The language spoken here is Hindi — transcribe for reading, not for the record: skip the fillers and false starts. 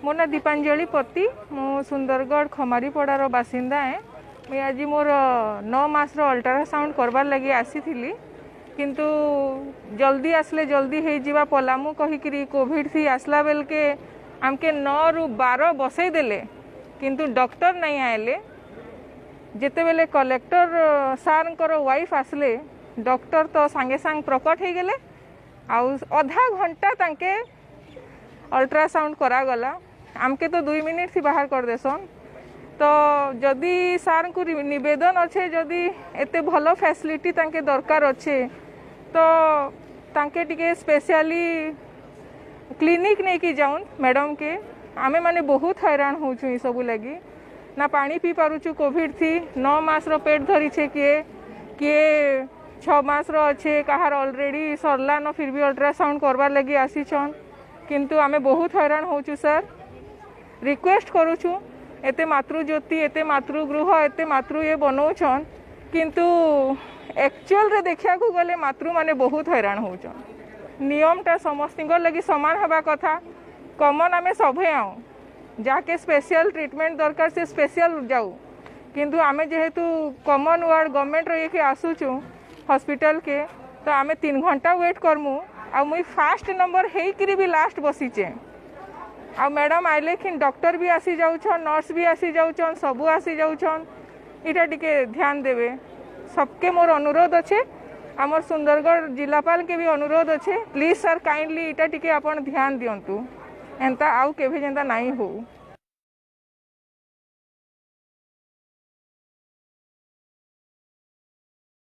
मो ना दीपांजलि पति मु सुंदरगढ़ खमारीपड़ार बासिंदा है। मैं आज मोर 9 मास अल्ट्रासाउंड करवार लगी आसी थी किंतु जल्दी आसले जल्दी हो जावा पलामु कहीकि कोविड थी आसला बेल के आमके 9 रु 12 बसई देले किंतु डॉक्टर नहीं आएले। जेते बेले कलेक्टर सार वाइफ आसले डॉक्टर तो सांगे सांग प्रकट हो गले आधा घंटा तांके अल्ट्रासाउंड करागला आमके तो 2 मिनिट थी बाहर कर देसन। तो जदि सार को निवेदन अच्छे जदि एते भलो फैसिलिटी तांके दरकार अच्छे तो तांके टिके स्पेशली क्लिनिक नहीं कि जाऊन मैडम के आमे माने बहुत हैरान होचु ई सब लगी ना पानी पी पारुचु। कोविड थी 9 मास पेट धरी छे किए किए 6 मास अच्छे कहार ऑलरेडी सरला न फिर भी अल्ट्रासाउंड करवार लगी आसीछन किंतु आमे बहुत हैरान होचु। सर रिक्वेस्ट करूछु एते मातृज्योति एते मातृगृह एते मातृ ये बनाऊछन किंतु एक्चुअल रे देखा गले मातृ माने बहुत हैरान होचन। नियमटा समस्त लगी सामान हवा कथा कमन आमे सभे आउ जाके स्पेशल ट्रीटमेंट दरकार से स्पेशल जाऊ किंतु आमे जेहेतु कमन वार्ड गवर्नमेंट रो ये आसुचु हॉस्पिटल के तो आमे 3 घंटा वेट करमु आ मुई फास्ट नंबर हेकरी भी लास्ट बसीचे आ मैडम आइले कि डॉक्टर भी आसी जाऊछन नर्स भी आसी जाऊछन सबू आसी जाऊछन इटा टिके ध्यान देवे सबके मोर अनुरोध अच्छे आमर सुंदरगढ़ जिलापाल के भी अनुरोध अच्छे प्लीज सर काइंडली इटा टिके आपण ध्यान दियंतु एंता आउ केभे जेंता नहीं हो।